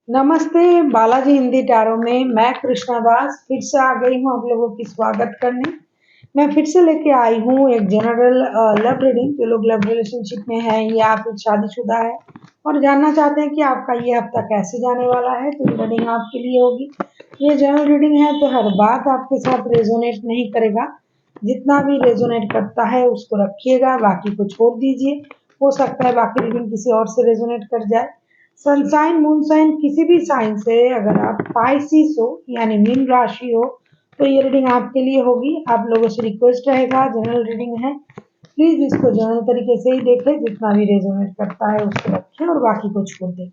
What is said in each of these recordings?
नमस्ते बालाजी हिंदी टैरो में मैं कृष्णा दास फिर से आ गई हूँ आप लोगों की स्वागत करने। मैं फिर से लेके आई हूँ एक जनरल लव रीडिंग। जो लोग लव रिलेशनशिप में हैं या फिर शादीशुदा है और जानना चाहते हैं कि आपका ये हफ्ता कैसे जाने वाला है, तो ये रीडिंग आपके लिए होगी। ये जनरल रीडिंग है तो हर बात आपके साथ रेजोनेट नहीं करेगा। जितना भी रेजोनेट करता है उसको रखिएगा, बाकी को छोड़ दीजिए। हो सकता है बाकी रीडिंग किसी और से रेजोनेट कर जाए। सनसाइन मूनसाइन किसी भी साइन से अगर आप पाइसिस हो यानी मीन राशि हो तो ये रीडिंग आपके लिए होगी। आप लोगों से रिक्वेस्ट रहेगा, जनरल रीडिंग है, प्लीज इसको जनरल तरीके से ही देखें। जितना भी रेजोनेट करता है उसको रखें और बाकी को छोड़ दें।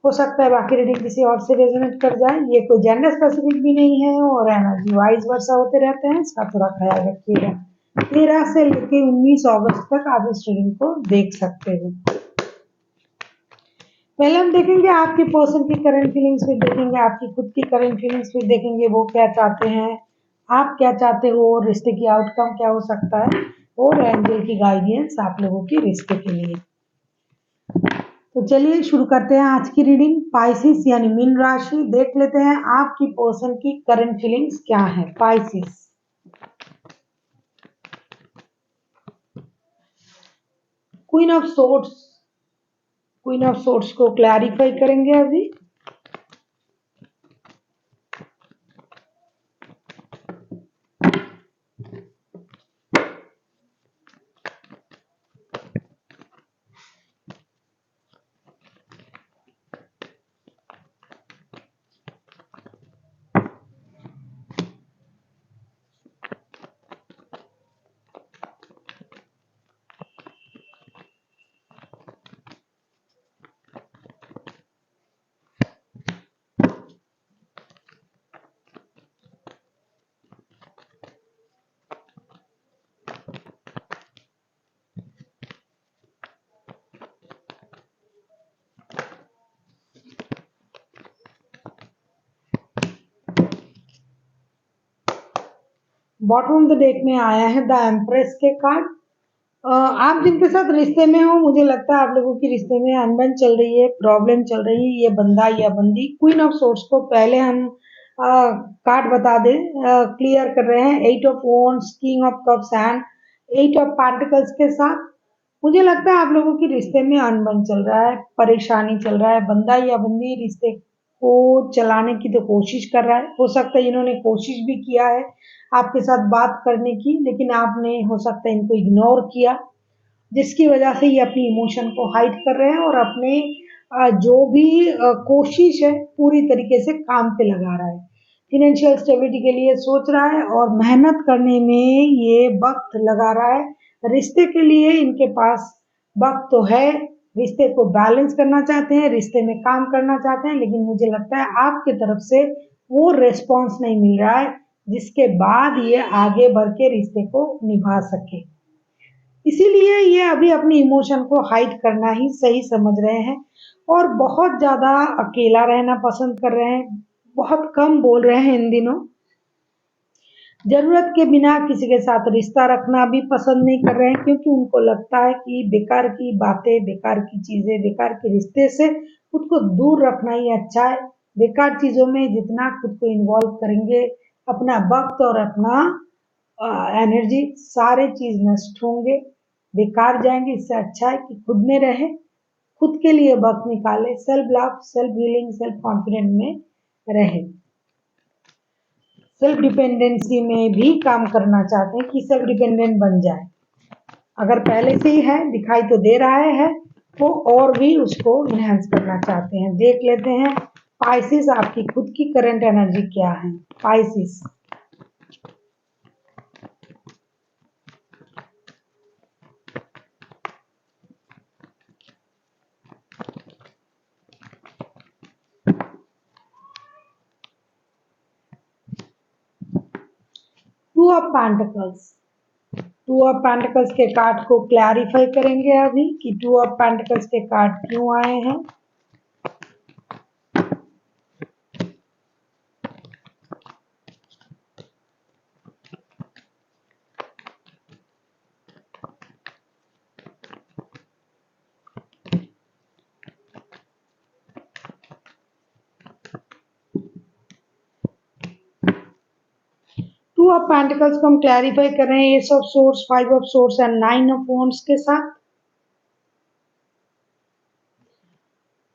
हो सकता है बाकी रीडिंग किसी और से रेजोनेट कर जाए। ये कोई जेंडर स्पेसिफिक भी नहीं है और एनर्जी वाइज वर्षा होते रहते हैं, इसका थोड़ा ख्याल रखिएगा। 13 से लेकर 19 अगस्त तक आप इस रीडिंग को देख सकते हो। पहले हम देखेंगे आपके पर्सन की करंट फीलिंग्स, फिर देखेंगे आपकी खुद की करंट फीलिंग्स, फिर देखेंगे वो क्या चाहते हैं, आप क्या चाहते हो, रिश्ते की आउटकम क्या हो सकता है और एंजल की गाइडेंस आप लोगों की रिश्ते के लिए। तो चलिए शुरू करते हैं आज की रीडिंग। पाइसिस यानी मीन राशि, देख लेते हैं आपकी पर्सन की करंट फीलिंग्स क्या है। Pisces, queen of swords, queen of swords को क्लैरिफाई करेंगे अभी। बॉटम ऑफ द डेक में आया है द एम्प्रेस के कार्ड। आप जिनके साथ रिश्ते में हो, मुझे लगता है आप लोगों की रिश्ते में अनबन चल रही है, प्रॉब्लम चल रही है। ये बंदा या बंदी, क्वीन ऑफ सोर्स को पहले हम कार्ड बता दें, क्लियर कर रहे हैं। 8 of wands, king of cups and 8 of pentacles के साथ मुझे लगता है आप लोगों की रिश्ते में अनबन चल रहा है, परेशानी चल रहा है। बंदा या बंदी रिश्ते को चलाने की तो कोशिश कर रहा है। हो सकता है इन्होंने कोशिश भी किया है आपके साथ बात करने की, लेकिन आपने हो सकता है इनको इग्नोर किया, जिसकी वजह से ये अपनी इमोशन को हाइड कर रहे हैं और अपने जो भी कोशिश है पूरी तरीके से काम पे लगा रहा है। फिनेंशियल स्टेबिलिटी के लिए सोच रहा है और मेहनत करने में ये वक्त लगा रहा है। रिश्ते के लिए इनके पास वक्त तो है, रिश्ते को बैलेंस करना चाहते हैं, रिश्ते में काम करना चाहते हैं, लेकिन मुझे लगता है आपकी तरफ से वो रिस्पॉन्स नहीं मिल रहा है जिसके बाद ये आगे बढ़ के रिश्ते को निभा सके। इसीलिए ये अभी अपनी इमोशन को हाइड करना ही सही समझ रहे हैं और बहुत ज़्यादा अकेला रहना पसंद कर रहे हैं। बहुत कम बोल रहे हैं इन दिनों। ज़रूरत के बिना किसी के साथ रिश्ता रखना भी पसंद नहीं कर रहे हैं, क्योंकि उनको लगता है कि बेकार की बातें, बेकार की चीज़ें, बेकार के रिश्ते से खुद को दूर रखना ही अच्छा है। बेकार चीज़ों में जितना खुद को इन्वॉल्व करेंगे, अपना वक्त और अपना एनर्जी, सारे चीज़ नष्ट होंगे, बेकार जाएंगे। इससे अच्छा है कि खुद में रहे, खुद के लिए वक्त निकाले, self love, self healing, self confident में रहे। सेल्फ डिपेंडेंसी में भी काम करना चाहते हैं कि सेल्फ डिपेंडेंट बन जाए। अगर पहले से ही है, दिखाई तो दे रहा है, तो और भी उसको इनहेंस करना चाहते हैं। देख लेते हैं पाइसिस आपकी खुद की करंट एनर्जी क्या है। Pisces, two of pentacles, two of pentacles के कार्ड को क्लैरिफाई करेंगे अभी कि टू ऑफ पेंटिकल्स के कार्ड क्यों आए हैं। ऑफ पेंटिकल्स को हम क्लैरिफाई कर रहे हैं ace of source, 5 of source and 9 of wands के साथ।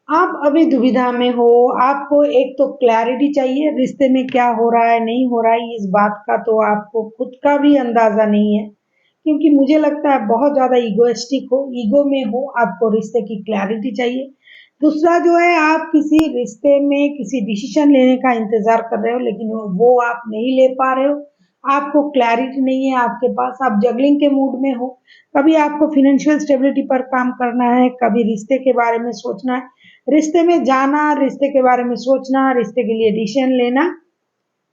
आप अभी दुविधा में हो, आपको एक तो क्लैरिटी चाहिए रिश्ते में क्या हो रहा है नहीं हो रहा है, इस बात का तो आपको खुद का भी अंदाजा नहीं है, क्योंकि मुझे लगता है बहुत ज्यादा ईगोइस्टिक हो, ईगो में हो, आपको रिश्ते की क्लैरिटी चाहिए। दूसरा जो है, आप किसी रिश्ते में किसी डिसीजन लेने का इंतजार कर रहे हो लेकिन वो आप नहीं ले पा रहे हो, आपको क्लैरिटी नहीं है आपके पास, आप जगलिंग के मूड में हो। कभी आपको फाइनेंशियल स्टेबिलिटी पर काम करना है, कभी रिश्ते के बारे में सोचना है, रिश्ते में जाना, रिश्ते के बारे में सोचना, रिश्ते के लिए डिसीजन लेना,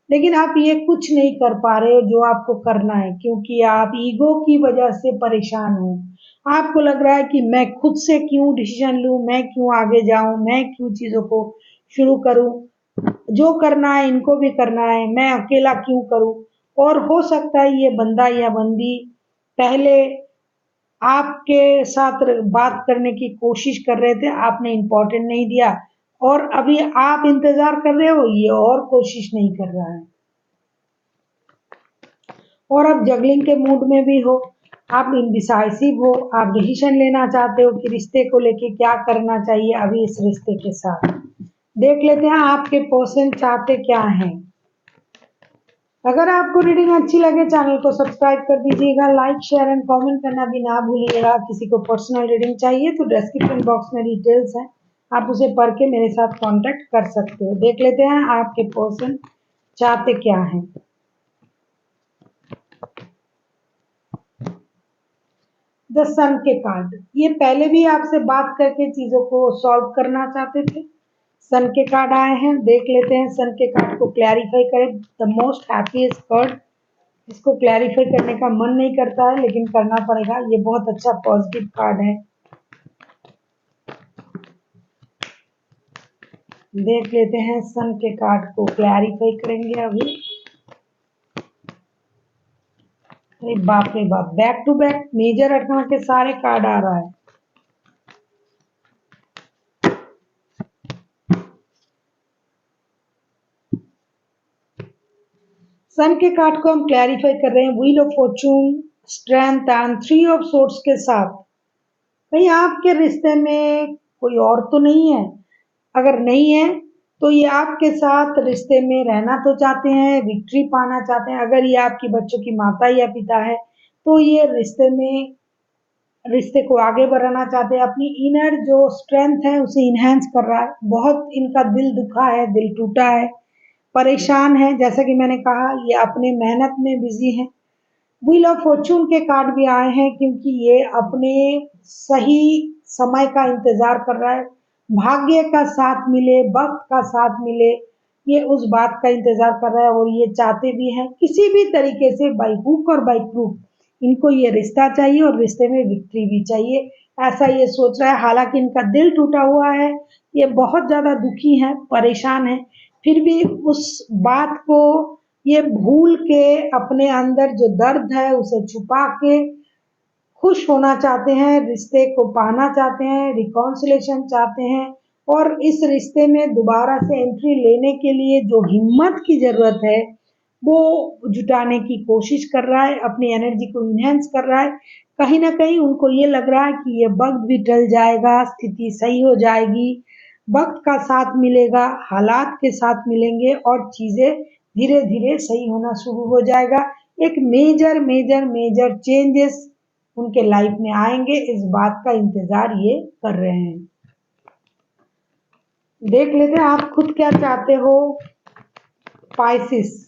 लेकिन आप ये कुछ नहीं कर पा रहे हो जो आपको करना है, क्योंकि आप ईगो की वजह से परेशान हो। आपको लग रहा है कि मैं खुद से क्यों डिसीजन लूं, मैं क्यों आगे जाऊं, मैं क्यों चीजों को शुरू करूं, जो करना है इनको भी करना है, मैं अकेला क्यों करूं। और हो सकता है ये बंदा या बंदी पहले आपके साथ बात करने की कोशिश कर रहे थे, आपने इम्पोर्टेंट नहीं दिया, और अभी आप इंतजार कर रहे हो, ये और कोशिश नहीं कर रहा है, और आप जगलिंग के मूड में भी हो, आप इनडिसाइसिव हो, आप डिसीजन लेना चाहते हो कि रिश्ते को लेके क्या करना चाहिए अभी इस रिश्ते के साथ। देख लेते हैं आपके पर्सन चाहते क्या हैं। अगर आपको रीडिंग अच्छी लगे चैनल को सब्सक्राइब कर दीजिएगा, लाइक शेयर एंड कमेंट करना भी ना भूलिएगा। किसी को पर्सनल रीडिंग चाहिए तो डिस्क्रिप्शन बॉक्स में डिटेल्स है, आप उसे पढ़ के मेरे साथ कांटेक्ट कर सकते हो। देख लेते हैं आपके पर्सन चाहते क्या हैं। द सन के कार्ड, ये पहले भी आपसे बात करके चीजों को सॉल्व करना चाहते थे। सन के कार्ड आए हैं, देख लेते हैं सन के कार्ड को क्लैरिफाई करें। द मोस्ट हैप्पीएस्ट कार्ड, इसको क्लैरिफाई करने का मन नहीं करता है लेकिन करना पड़ेगा, ये बहुत अच्छा पॉजिटिव कार्ड है। देख लेते हैं सन के कार्ड को क्लैरिफाई करेंगे अभी। अरे बाप रे बाप, बैक टू बैक मेजर अर्थना के सारे कार्ड आ रहा है। सन के कार्ड को हम क्लैरिफाई कर रहे हैं wheel of Fortune, strength and 3 of swords के साथ। कहीं आपके रिश्ते में कोई और तो नहीं है? अगर नहीं है तो ये आपके साथ रिश्ते में रहना तो चाहते हैं, विक्ट्री पाना चाहते हैं। अगर ये आपकी बच्चों की माता या पिता है तो ये रिश्ते को आगे बढ़ाना चाहते हैं, अपनी इनर जो स्ट्रेंथ है उसे इनहेंस कर रहा है। बहुत इनका दिल दुखा है, दिल टूटा है, परेशान है, जैसा कि मैंने कहा ये अपने मेहनत में बिजी है। व्हील ऑफ फॉर्चून के कार्ड भी आए हैं क्योंकि ये अपने सही समय का इंतजार कर रहा है, भाग्य का साथ मिले, वक्त का साथ मिले, ये उस बात का इंतजार कर रहा है। और ये चाहते भी हैं किसी भी तरीके से, बाई हुक और बाई क्रूक, इनको ये रिश्ता चाहिए और रिश्ते में विक्ट्री भी चाहिए, ऐसा ये सोच रहा है। हालांकि इनका दिल टूटा हुआ है, ये बहुत ज्यादा दुखी है, परेशान है, फिर भी उस बात को ये भूल के अपने अंदर जो दर्द है उसे छुपा के खुश होना चाहते हैं, रिश्ते को पाना चाहते हैं, रिकॉन्सिलेशन चाहते हैं, और इस रिश्ते में दोबारा से एंट्री लेने के लिए जो हिम्मत की जरूरत है वो जुटाने की कोशिश कर रहा है, अपनी एनर्जी को इनहेंस कर रहा है। कहीं ना कहीं उनको ये लग रहा है कि ये वक्त भी टल जाएगा, स्थिति सही हो जाएगी, वक्त का साथ मिलेगा, हालात के साथ मिलेंगे और चीजें धीरे धीरे सही होना शुरू हो जाएगा। एक मेजर मेजर मेजर चेंजेस उनके लाइफ में आएंगे, इस बात का इंतजार ये कर रहे हैं। देख लेते हैं आप खुद क्या चाहते हो Pisces.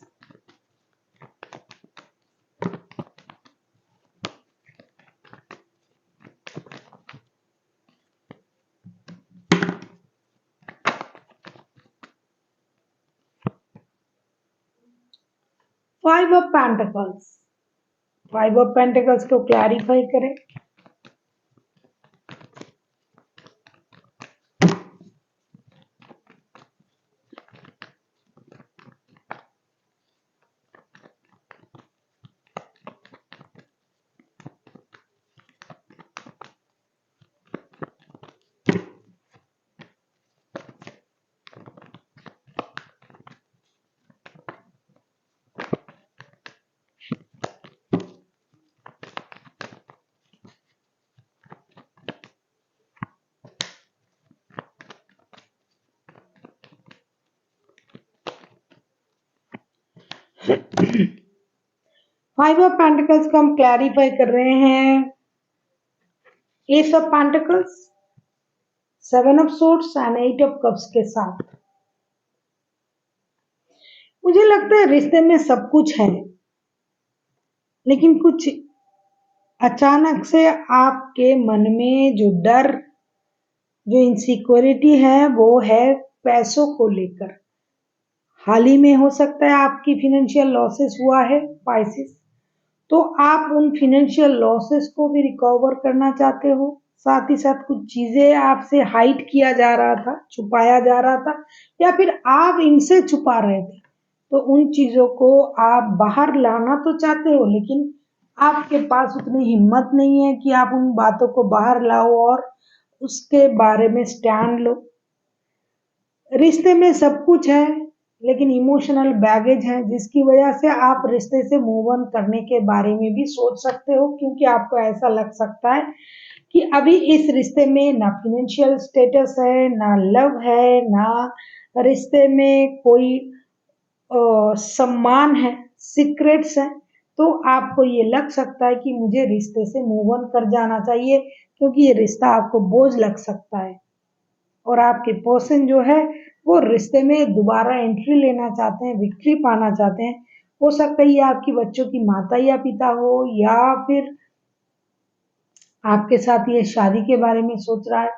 Five of pentacles, five of pentacles को क्लैरिफाई करें। फाइव ऑफ पेंटिकल्स को हम क्लैरिफाई कर रहे हैं ace of pentacles, seven of swords and eight of cups के साथ। मुझे लगता है रिश्ते में सब कुछ है, लेकिन कुछ अचानक से आपके मन में जो डर, जो इनसिक्योरिटी है, वो है पैसों को लेकर। हाल ही में हो सकता है आपकी फिनेंशियल लॉसेस हुआ है पाइसिस, तो आप उन फिनेंशियल लॉसेस को भी रिकवर करना चाहते हो। साथ ही साथ कुछ चीजें आपसे हाइड किया जा रहा था, छुपाया जा रहा था, या फिर आप इनसे छुपा रहे थे, तो उन चीजों को आप बाहर लाना तो चाहते हो, लेकिन आपके पास उतनी हिम्मत नहीं है कि आप उन बातों को बाहर लाओ और उसके बारे में स्टैंड लो। रिश्ते में सब कुछ है, लेकिन इमोशनल बैगेज है, जिसकी वजह से आप रिश्ते से मूव ऑन करने के बारे में भी सोच सकते हो, क्योंकि आपको ऐसा लग सकता है कि अभी इस रिश्ते में ना फिनेंशियल स्टेटस है, ना लव है, ना रिश्ते में कोई सम्मान है, सीक्रेट्स है। तो आपको ये लग सकता है कि मुझे रिश्ते से मूव ऑन कर जाना चाहिए, क्योंकि ये रिश्ता आपको बोझ लग सकता है और आपके पर्सन जो है वो रिश्ते में दोबारा एंट्री लेना चाहते हैं, विक्ट्री पाना चाहते हैं। हो सकता है ये आपकी बच्चों की माता या पिता हो, या फिर आपके साथ ये शादी के बारे में सोच रहा है।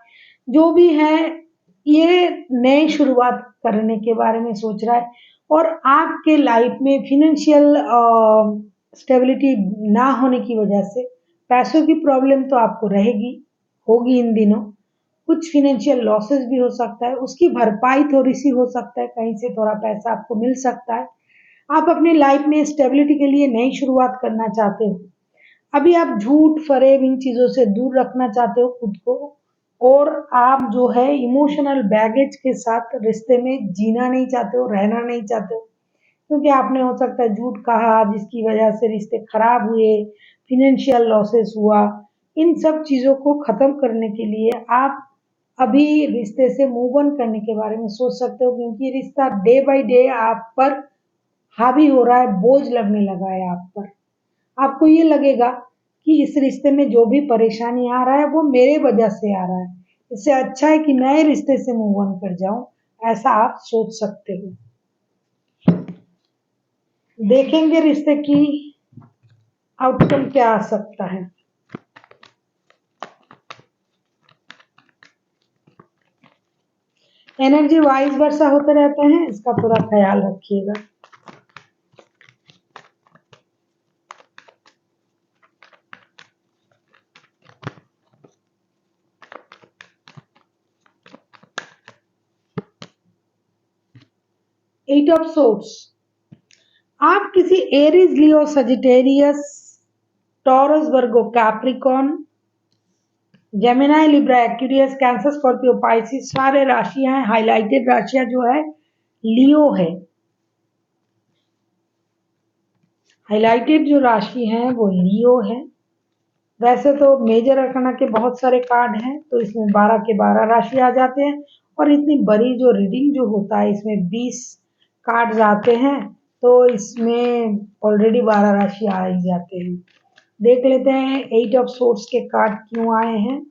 जो भी है, ये नई शुरुआत करने के बारे में सोच रहा है, और आपके लाइफ में फिनेंशियल स्टेबिलिटी ना होने की वजह से पैसों की प्रॉब्लम तो आपको रहेगी, होगी इन दिनों। कुछ फिनेंशियल लॉसेस भी हो सकता है, उसकी भरपाई थोड़ी सी हो सकता है, कहीं से थोड़ा पैसा आपको मिल सकता है। आप अपनी लाइफ में स्टेबिलिटी के लिए नई शुरुआत करना चाहते हो। अभी आप झूठ फरेब इन चीजों से दूर रखना चाहते हो खुद को, और आप जो है इमोशनल बैगेज के साथ रिश्ते में जीना नहीं चाहते हो, रहना नहीं चाहते हो, क्योंकि आपने हो सकता है झूठ कहा, जिसकी वजह से रिश्ते खराब हुए, फिनेंशियल लॉसेस हुआ। इन सब चीजों को खत्म करने के लिए आप अभी रिश्ते से मूव ऑन करने के बारे में सोच सकते हो, क्योंकि रिश्ता डे बाय डे आप पर हावी हो रहा है, बोझ लगने लगा है आप पर। आपको ये लगेगा कि इस रिश्ते में जो भी परेशानी आ रहा है वो मेरे वजह से आ रहा है, इससे अच्छा है कि नए रिश्ते से मूव ऑन कर जाऊं, ऐसा आप सोच सकते हो। देखेंगे रिश्ते की आउटकम क्या आ सकता है। एनर्जी वाइज वर्षा होते रहते हैं, इसका पूरा ख्याल रखिएगा। एट ऑफ सोर्ड्स, आप किसी Aries, Leo, Sagittarius, Taurus, Virgo, Capricorn, Gemini, Libra, Aquarius, Cancer, Scorpio, Pisces, सारे राशियां हैं। हाइलाइटेड राशियां जो है लियो है। हाइलाइटेड जो राशि है वो लियो है। वैसे तो मेजर अरकाना के बहुत सारे कार्ड हैं, तो इसमें 12 के 12 राशि आ जाते हैं, और इतनी बड़ी जो रीडिंग जो होता है इसमें 20 कार्ड्स आते हैं, तो इसमें ऑलरेडी 12 राशि आ ही जाते हैं। देख लेते हैं 8 ऑफ सोर्ड्स के कार्ड क्यों आए हैं।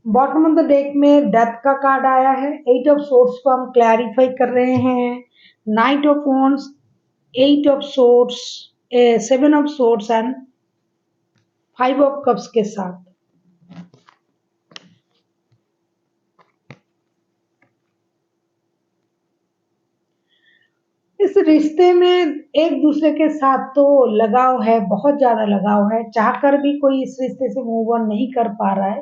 बॉटम ऑफ द डेक में डेथ का कार्ड आया है। 8 ऑफ सोर्ड्स को हम क्लैरिफाई कर रहे हैं। Night of wands, 8 of swords, 7 of swords and 5 of cups के साथ। इस रिश्ते में एक दूसरे के साथ तो लगाव है, बहुत ज्यादा लगाव है, चाहकर भी कोई इस रिश्ते से मूव ऑन नहीं कर पा रहा है।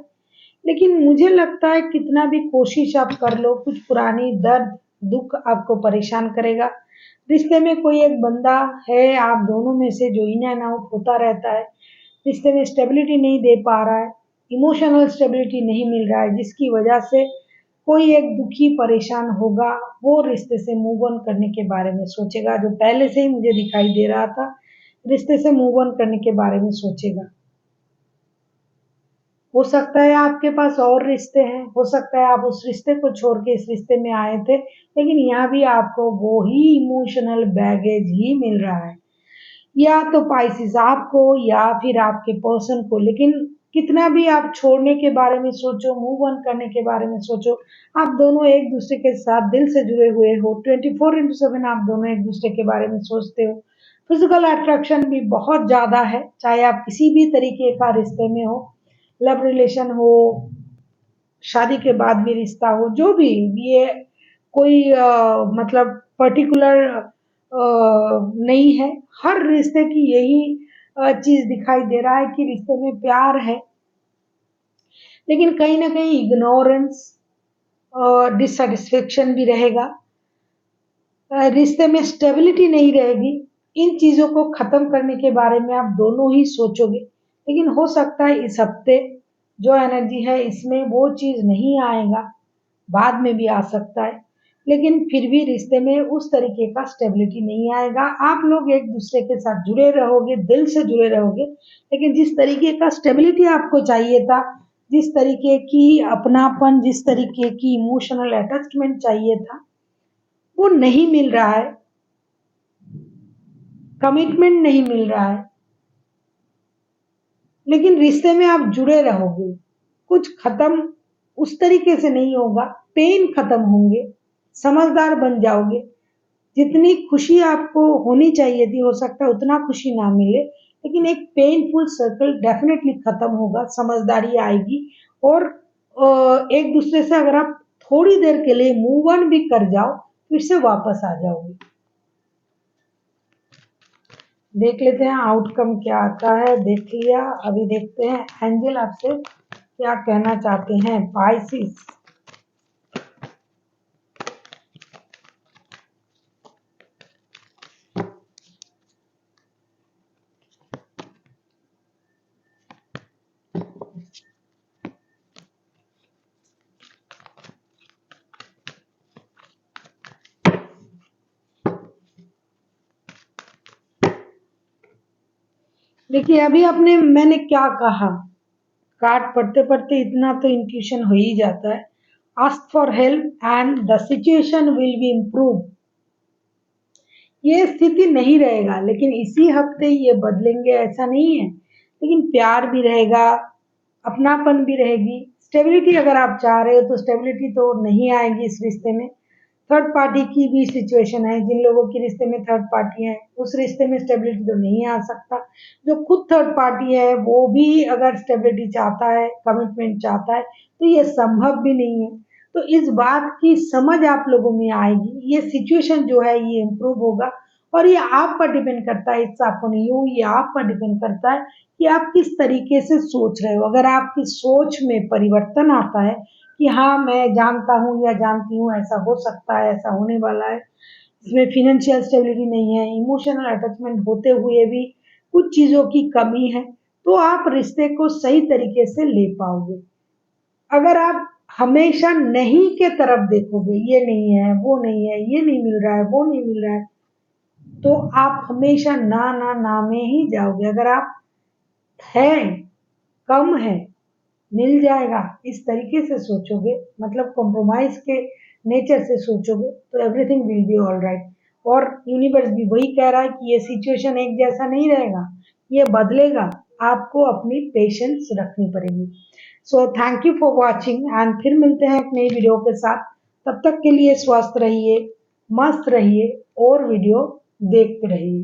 लेकिन मुझे लगता है कितना भी कोशिश आप कर लो, कुछ पुरानी दर्द दुख आपको परेशान करेगा। रिश्ते में कोई एक बंदा है, आप दोनों में से जो इन एंड आउट होता रहता है, रिश्ते में स्टेबिलिटी नहीं दे पा रहा है, इमोशनल स्टेबिलिटी नहीं मिल रहा है, जिसकी वजह से कोई एक दुखी परेशान होगा, वो रिश्ते से मूव ऑन करने के बारे में सोचेगा। जो पहले से ही मुझे दिखाई दे रहा था, रिश्ते से मूव ऑन करने के बारे में सोचेगा। हो सकता है आपके पास और रिश्ते हैं, हो सकता है आप उस रिश्ते को छोड़ के इस रिश्ते में आए थे, लेकिन यहाँ भी आपको वो ही इमोशनल बैगेज ही मिल रहा है, या तो पाइसेस आपको या फिर आपके पर्सन को। लेकिन कितना भी आप छोड़ने के बारे में सोचो, मूव ऑन करने के बारे में सोचो, आप दोनों एक दूसरे के साथ दिल से जुड़े हुए हो। 24/7 आप दोनों एक दूसरे के बारे में सोचते हो। फिजिकल अट्रैक्शन भी बहुत ज्यादा है, चाहे आप किसी भी तरीके का रिश्ते में हो, लव रिलेशन हो, शादी के बाद भी रिश्ता हो, जो भी ये कोई मतलब पर्टिकुलर नहीं है। हर रिश्ते की यही चीज दिखाई दे रहा है कि रिश्ते में प्यार है, लेकिन कहीं ना कहीं इग्नोरेंस और डिससेटिस्फेक्शन भी रहेगा, रिश्ते में स्टेबिलिटी नहीं रहेगी। इन चीजों को खत्म करने के बारे में आप दोनों ही सोचोगे, लेकिन हो सकता है इस हफ्ते जो एनर्जी है इसमें वो चीज नहीं आएगा, बाद में भी आ सकता है, लेकिन फिर भी रिश्ते में उस तरीके का स्टेबिलिटी नहीं आएगा। आप लोग एक दूसरे के साथ जुड़े रहोगे, दिल से जुड़े रहोगे, लेकिन जिस तरीके का स्टेबिलिटी आपको चाहिए था, जिस तरीके की अपनापन, जिस तरीके की इमोशनल अटैचमेंट चाहिए था, वो नहीं मिल रहा है, कमिटमेंट नहीं मिल रहा है। लेकिन रिश्ते में आप जुड़े रहोगे, कुछ खत्म उस तरीके से नहीं होगा, पेन खत्म होंगे, समझदार बन जाओगे। जितनी खुशी आपको होनी चाहिए थी, हो सकता है उतना खुशी ना मिले, लेकिन एक पेनफुल सर्कल डेफिनेटली खत्म होगा, समझदारी आएगी। और एक दूसरे से अगर आप थोड़ी देर के लिए मूव ऑन भी कर जाओ, फिर से वापस आ जाओगे। देख लेते हैं आउटकम क्या आता है। देख लिया, अभी देखते हैं एंजल आपसे क्या कहना चाहते हैं। पाइसिस, देखिए अभी आपने मैंने क्या कहा, कार्ड पढ़ते पढ़ते इतना तो इंट्यूशन हो ही जाता है। Ask for help and the situation will be improve. ये स्थिति नहीं रहेगा, लेकिन इसी हफ्ते ये बदलेंगे ऐसा नहीं है, लेकिन प्यार भी रहेगा, अपनापन भी रहेगी। स्टेबिलिटी अगर आप चाह रहे हो तो स्टेबिलिटी तो नहीं आएगी इस रिश्ते में। थर्ड पार्टी की भी सिचुएशन है, जिन लोगों के रिश्ते में थर्ड पार्टी है उस रिश्ते में स्टेबिलिटी तो नहीं आ सकता। जो खुद थर्ड पार्टी है वो भी अगर स्टेबिलिटी चाहता है, कमिटमेंट चाहता है, तो ये संभव भी नहीं है। तो इस बात की समझ आप लोगों में आएगी, ये सिचुएशन जो है ये इम्प्रूव होगा। और ये आप पर डिपेंड करता है, इट्स अपॉन यू, ये आप पर डिपेंड करता है कि आप किस तरीके से सोच रहे हो। अगर आपकी सोच में परिवर्तन आता है कि हाँ मैं जानता हूँ या जानती हूँ ऐसा हो सकता है, ऐसा होने वाला है, इसमें फिनेंशियल स्टेबिलिटी नहीं है, इमोशनल अटैचमेंट होते हुए भी कुछ चीजों की कमी है, तो आप रिश्ते को सही तरीके से ले पाओगे। अगर आप हमेशा नहीं के तरफ देखोगे, ये नहीं है, वो नहीं है, ये नहीं मिल रहा है, वो नहीं मिल रहा है, तो आप हमेशा ना ना ना में ही जाओगे। अगर आप है, कम है, मिल जाएगा, इस तरीके से सोचोगे, मतलब कॉम्प्रोमाइज के नेचर से सोचोगे, तो everything will be all right. और यूनिवर्स भी वही कह रहा है कि ये सिचुएशन एक जैसा नहीं रहेगा, ये बदलेगा, आपको अपनी पेशेंस रखनी पड़ेगी। So thank you for watching and फिर मिलते हैं एक नई वीडियो के साथ। तब तक के लिए स्वस्थ रहिए, मस्त रहिए और वीडियो देखते रहिए।